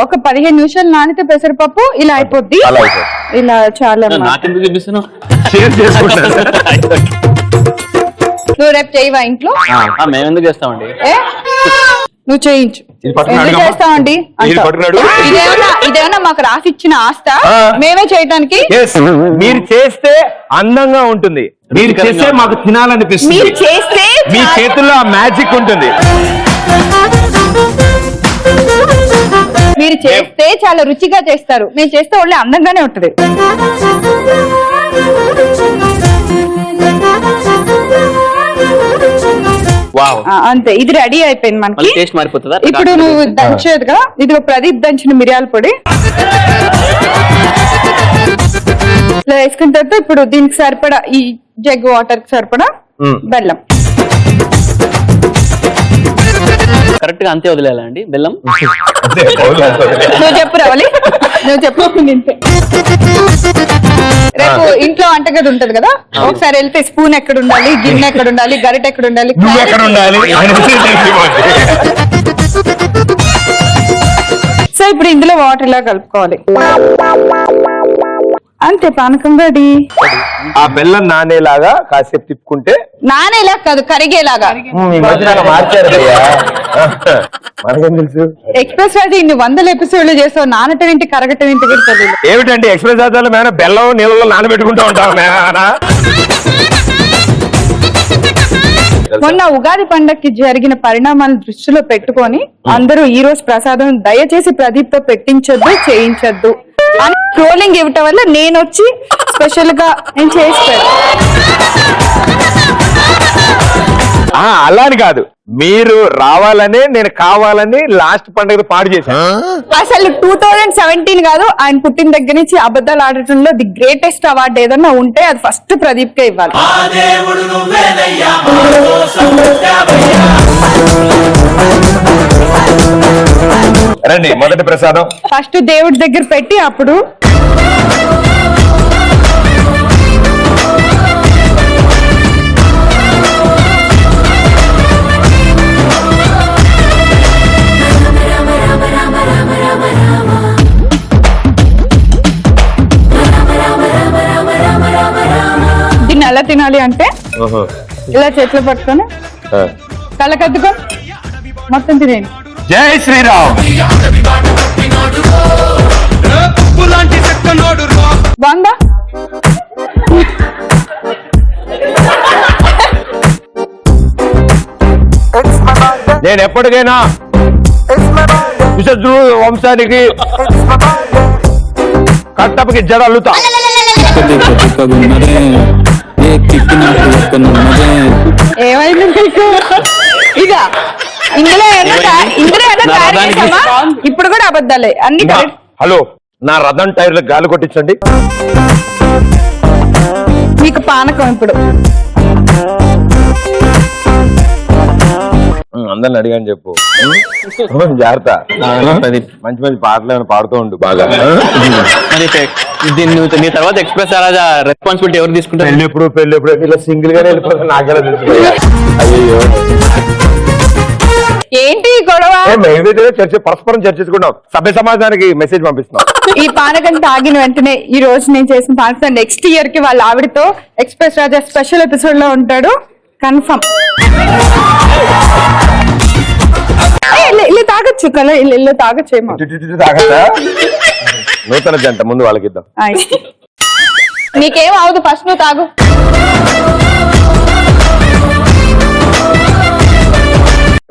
ఒక 15 నిమిషాలు నానితే పెసరపప్పు ఇలా అయిపోద్ది. ఇలా చాలా. నువ్వు రేపు చేయవా ఇంట్లో? మేము ఎందుకు చేస్తామండి? నువ్వు చేయించు. ఎందుకు చేస్తామండి? ఇదేమన్నా మాకు రాసి ఇచ్చిన ఆస్త మేమే చేయడానికి? మీరు చేస్తే అందంగా ఉంటుంది, మీరు చేస్తే మాకు తినాలనిపిస్తుంది, మీరు చేస్తే మీ చేతుల్లో ఆ మ్యాజిక్ ఉంటుంది. మీరు చేస్తే చాలా రుచిగా చేస్తారు, మీరు చేస్తే ఒళ్ళే అందంగానే ఉంటుంది. అంతే, ఇది రెడీ అయిపోయింది మనకి. టేస్ట్ మారిపోతుందా? ఇప్పుడు నువ్వు దంచేదిగా, ఇది ప్రదీప్ దంచిన మిరియాల పొడి వేసుకున్న తర్వాత ఇప్పుడు దీనికి సరిపడా ఈ జగ్ వాటర్ కి సరిపడా బెల్లం. కరెక్ట్ గా అంతే వదిలేయాలండి బెల్లం. నువ్వు చెప్పు రవలి, నువ్వు చెప్పు. రేపు ఇంట్లో వంటగది ఉంటది కదా, ఒకసారి వెళ్తే స్పూన్ ఎక్కడ ఉండాలి, గిన్నె ఎక్కడ ఉండాలి, గరిట ఎక్కడ ఉండాలి, సో ఇప్పుడు ఇందులో వాటర్ ఇలా కలుపుకోవాలి. అంతే, పానకం రెడీ. ఆ బెల్లం నానేలాగా కాసేపు తిప్పుకుంటే, నానేలా కాదు కరిగేలాగా మార్చారు మనకేం తెలుసు. ఎక్స్ప్రెస్ రాజు ఇన్ని 100 ఎపిసోడ్లు చేసావు, నానటేంటి కరగటేంటి కూడా తెలియదు. ఏమిటంటే ఎక్స్ప్రెస్ రాజాలో మేన బెల్లం నీళ్ళలో నానబెట్టుకుంటూ ఉంటాం. మొన్న ఉగాది పండక్కి జరిగిన పరిణామాలను దృష్టిలో పెట్టుకొని అందరూ ఈ రోజు ప్రసాదం దయచేసి ప్రదీప్ తో పెట్టించొద్దు, చేయించొద్దు అని ట్రోలింగ్ ఇవ్వటం వల్ల నేను వచ్చి స్పెషల్ గా నేను చేసి అలా అని కాదు, మీరు రావాలనే నేను కావాలని లాస్ట్ పండుగ పాడు చేశాను. అసలు 2017 కాదు, ఆయన పుట్టిన దగ్గర నుంచి అబద్ధాలు ఆడటంలో ది గ్రేటెస్ట్ అవార్డు ఏదన్నా ఉంటే అది ఫస్ట్ ప్రదీప్ కే ఇవ్వాలి. రండి, మొదటి ప్రసాదం ఫస్ట్ దేవుడి దగ్గర పెట్టి అప్పుడు దీన్ని ఎలా తినాలి అంటే ఇలా చేతులు పట్టుకొని కళ్ళకద్దుకో మొత్తం తినేయండి. జై శ్రీరామ్. బాగుందా? నేను ఎప్పటికైనా విశద్రు వంశానికి కట్టపకి జడ అల్లుతా. ఏమైంది మీకు? ఇక ఇందులో ఇప్పుడు కూడా అబద్ధాలే అన్ని. హలో, నా రథం టైర్లు గాలి కొట్టించండి. మీకు పానకం ఇప్పుడు అందరిని అడిగాను చెప్పు. జాగ్రత్త, మంచి మంచి పాటలు పాడుతూ ఉండు బాగా. నీ తర్వాత ఎక్స్ప్రెస్ రాజా రెస్పాన్సిబిలిటీ ఎవరు తీసుకుంటారు? పెళ్ళి ఎప్పుడు ఇలా సింగిల్ గానే వెళ్ళిపోతాను, నాకెలా తెలుసు. అయ్యో, ఏంటి గొడవ? పరస్పరం చర్చించుకుంటాం, సభ్య సమాజానికి మెసేజ్ పంపిస్తున్నాం. ఈ పానకం తాగిన వెంటనే ఈ రోజు నేను చేసిన పానకం నెక్స్ట్ ఇయర్ కి వాళ్ళ ఆవిడతో ఎక్స్ప్రెస్ రాజా స్పెషల్ ఎపిసోడ్ లో ఉంటాడు కన్ఫర్మ్. ఇల్లు తాగొచ్చు కదా, ఇల్లు తాగొచ్చేమో. తాగచ్చా? నూతన జంట ముందు వాళ్ళకి ఇద్దాం. నీకేం అవదు, ఫస్ట్ నువ్వు తాగు.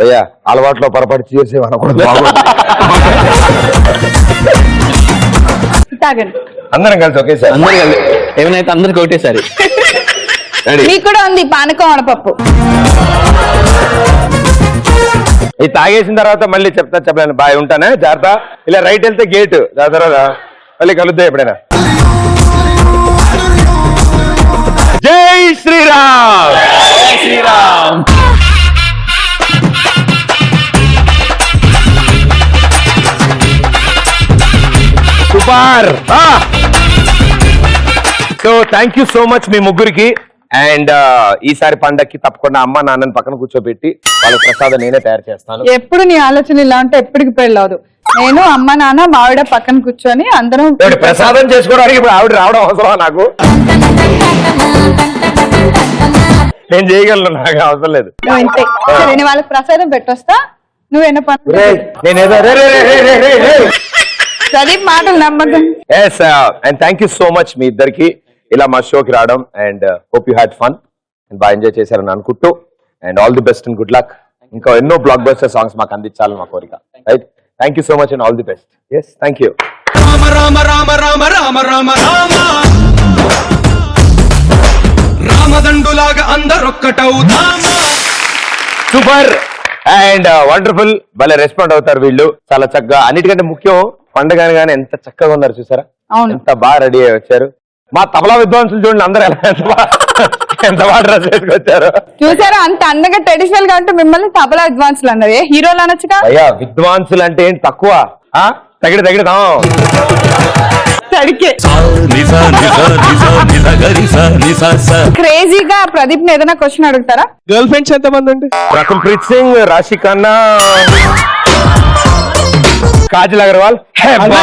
అయ్యా, అలవాట్లో పొరపాటు చేసి అనకూడదు. తాగండి అందరం కలిసి ఒకేసారి. అందరు కలిసి ఏమైనా అందరికి ఒకటేసారి. మీకు కూడా ఉంది పానకం వడపప్పు. ఇది తాగేసిన తర్వాత మళ్ళీ చెప్పలేను. బాయ్, ఉంటానే, జాగ్రత్త. ఇలా రైట్ వెళ్తే గేట్, దాని తర్వాత మళ్ళీ కలుద్దా ఎప్పుడైనా. జై శ్రీరామ్. జై Shriram. Super. So thank you so much మీ ముగ్గురికి. అండ్ ఈసారి పండక్కి తప్పకుండా అమ్మ నాన్నని పక్కన కూర్చోబెట్టి వాళ్ళ ప్రసాదం నేనే తయారు చేస్తాను. ఎప్పుడు నీ ఆలోచన ఇలా ఉంటే ఎప్పటికి పెళ్ళవదు. నేను అమ్మ నాన్న మావిడ పక్కన కూర్చొని అందరం ప్రసాదం చేసుకోవడానికి ఇప్పుడు ఆవిడ రావడం అవసరమా నాకు? నేను చేయగలను, నాకు అవసరం లేదు. నేను వాళ్ళకి ప్రసాదం పెట్టొస్తా, నువ్వేనా పని. ప్రదీప్ మాటలు నమ్మకం. Yes, and thank you so much మీ ఇద్దరికి ఇలా మా షోకి రావడం. And hope you had fun and బాగా ఎంజాయ్ చేశారని అనుకుంటూ, and all the best and good luck. ఇంకా ఎన్నో బ్లాక్ బస్టర్ సాంగ్స్ మాకు అందించాలని మా కోరిక. Right, thank you so much and all the best. Yes, thank you. Rama Rama Rama Rama Rama Rama Rama రామదండులాగా అందరొక్కటవుదామా. Super and wonderful. భలే రెస్పాండ్ అవుతారు వీళ్ళు చాలా చక్కగా. అన్నిటికంటే ముఖ్యం, పండుగ అనగానే ఎంత చక్కగా ఉన్నారు చూసారా, ఎంత బాగా రెడీ అయ్యి వచ్చారు. మా తబలా విద్వాంసులు చూడండి అందరూ ఎంత బాగా డ్రెస్ వేసుకొచ్చారు. చూసారా అంత అందంగా ట్రెడిషనల్ గా ఉంటే మిమ్మల్ని తబలా అడ్వాన్స్లు అన్నది హీరోలు అనొచ్చుగా. అయ్యా విద్వాంసులు అంటే ఏంటి తక్కువ? తగిడతాం క్రేజీగా ప్రదీప్ ని ఏదైనా క్వశ్చన్ అడుగుతారా? గర్ల్ ఫ్రెండ్స్ ఎంతమంది అండి? రకుల్ ప్రీత్ సింగ్, రాశి ఖన్నా, కాజల్ అగర్వాల్.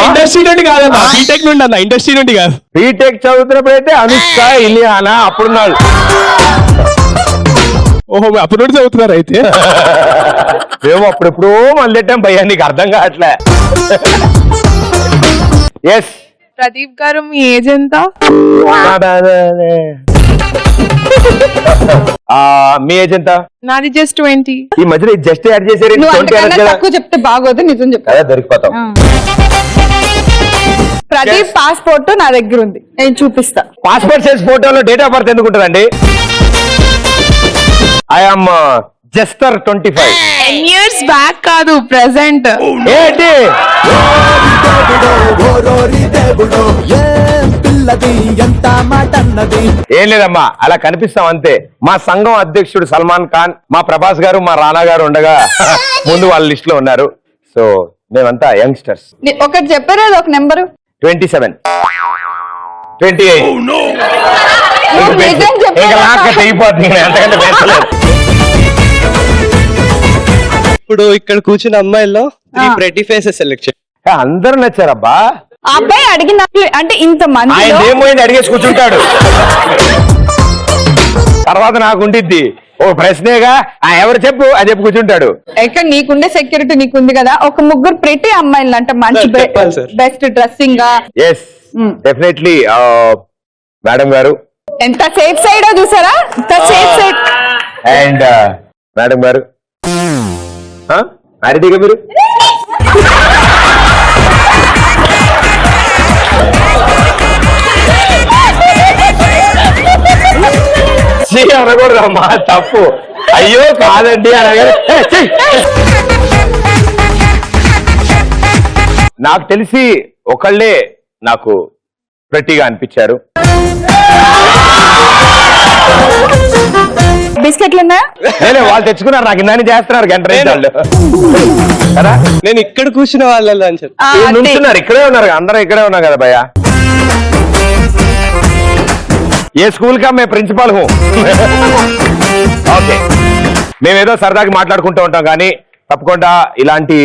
ఇండస్ట్రీ నుండి కాదన్నా, బీటెక్ నుండి అన్న, ఇండస్ట్రీ నుండి కాదు. బీటెక్ చదువుతున్నప్పుడు అయితే అనుష్క, ఇలియానా అప్పుడున్నాడు. ఓహో అప్పుడు నుండి చదువుతున్నారు అయితే. మేము అప్పుడెప్పుడో మళ్ళెట్టాం భయ్యా, నీకు అర్థం కావట్లే. ఎస్ ప్రదీప్ గారు మీ ఏజ్ ఎంత? మీ ఏజ్ ఎంత? నాది జస్ట్ 20. ఈ మధ్యలో జస్ట్ యాడ్ చేశారు. నువ్వు అంతకన్నా తక్కువ చెప్తే బాగోదు, నిజం చెప్తా. దొరికిపోతాం. ప్రదీప్ పాస్పోర్ట్ నా దగ్గర ఉంది, నేను చూపిస్తా. పాస్పోర్ట్ సైజ్ ఫోటోలో డేట్ ఆఫ్ బర్త్ ఎందుకు ఉంటుందండి? I'm Juster 25. 10 years బ్యాక్ కాదు, ప్రెసెంట్. ఏంటి ఏం లేదమ్మా, అలా కనిపిస్తాం అంతే. మా సంఘం అధ్యక్షుడు సల్మాన్ ఖాన్, మా ప్రభాస్ గారు, మా రానా గారు ఉండగా ముందు వాళ్ళ లిస్ట్ లో ఉన్నారు. సో మేమంతా యంగ్స్టర్స్. ఒకటి చెప్పారు, ఒక నెంబరు 27, 28. ఇప్పుడు ఇక్కడ కూర్చున్న అమ్మాయిల్లో 3 pretty faces సెలెక్షన్. అందరూ నచ్చారబ్బా. అబ్బాయి అడిగినట్లు అంటే ఇంత మంది ఏమైంది అడిగేసి కూర్చుంటాడు. తర్వాత నాకు ఉండిద్ది ఓ ప్రశ్నేగా, ఎవరు చెప్పు అని చెప్పి కూర్చుంటాడు. ఎక్కడ నీకుండే సెక్యూరిటీ నీకుంది కదా, ఒక ముగ్గురు ప్రెట్టి అమ్మాయిలు అంటే మంచి బెస్ట్ డ్రెస్సింగ్ గా. ఎస్ డెఫినెట్లీ మేడం గారు. ఎంత సేఫ్ సైడ్ చూసారా, ఎంత సేఫ్ సైడ్. అండ్ మేడం గారు మ్యారీడ్గా మీరు? అనకూడదమ్మా, తప్పు. అయ్యో కాదండి అనగా. నాకు తెలిసి ఒకళ్ళే నాకు ప్రతిగా అనిపించారు. బిస్కెట్లు ఉన్నాయా? వాళ్ళు తెచ్చుకున్నారు, నాకు ఇందాన్ని చేస్తున్నారు గంట వాళ్ళు కదా. నేను ఇక్కడ కూర్చున్న వాళ్ళలో అని చెప్పి నుంచున్నారు, ఇక్కడే ఉన్నారు, అందరం ఇక్కడే ఉన్నాం కదా భయ్యా. ఏ స్కూల్ కా మే ప్రిన్సిపాల్ హూ. ఓకే, మేమేదో సరదాగా మాట్లాడుకుంటూ ఉంటాం కానీ తప్పకుండా ఇలాంటి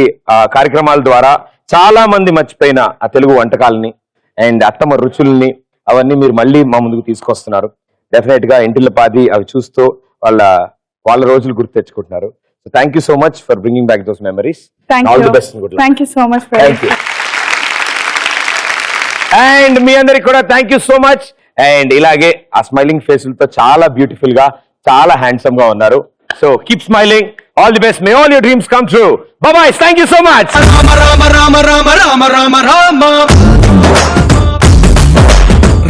కార్యక్రమాల ద్వారా చాలా మంది మర్చిపోయిన ఆ తెలుగు వంటకాలని అండ్ అత్తమ్మ రుచుల్ని అవన్నీ మీరు మళ్ళీ మా ముందుకు తీసుకొస్తున్నారు. డెఫినెట్ గా ఇంటిల్లపాది అవి చూస్తూ వాళ్ళ రోజులు గుర్తు తెచ్చుకుంటున్నారు. So thank you so much for bringing back those memories. All the best. Thank you so much. Thank you. And మీ అందరికి కూడా thank you so much. And ఇలాగే ఆ స్మైలింగ్ ఫేసులతో చాలా బ్యూటిఫుల్ గా, చాలా హ్యాండ్సమ్ గా ఉన్నారు. So keep smiling. All the best. May all your dreams come true. Bye bye. Thank you so much. Rama Rama Rama Rama Rama Rama Rama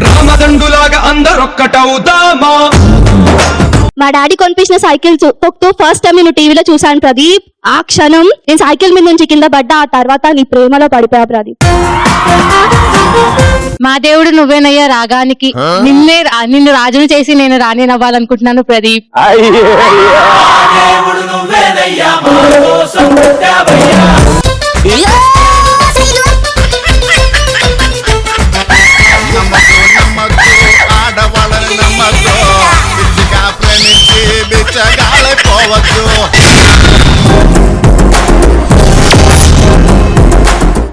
రామదండులాగా అందరొక్కటవుదామా. మా డాడీ కొనిపించిన సైకిల్ తొక్కుతూ ఫస్ట్ టైం నేను టీవీలో చూసాను ప్రదీప్. ఆ క్షణం నేను సైకిల్ మీద నుంచి కింద పడ్డా, ఆ తర్వాత నీ ప్రేమలో పడిపోయా ప్రదీప్. మా దేవుడు నువ్వేనయ్యా రాగానికి, నిన్ను రాజును చేసి నేను రాణి నవ్వాలనుకుంటున్నాను ప్రదీప్. ఆడవాళ్ళని నమ్మద్దు, బిచ్చగా ప్రేమించి బిచ్చగాలైపోవద్దు.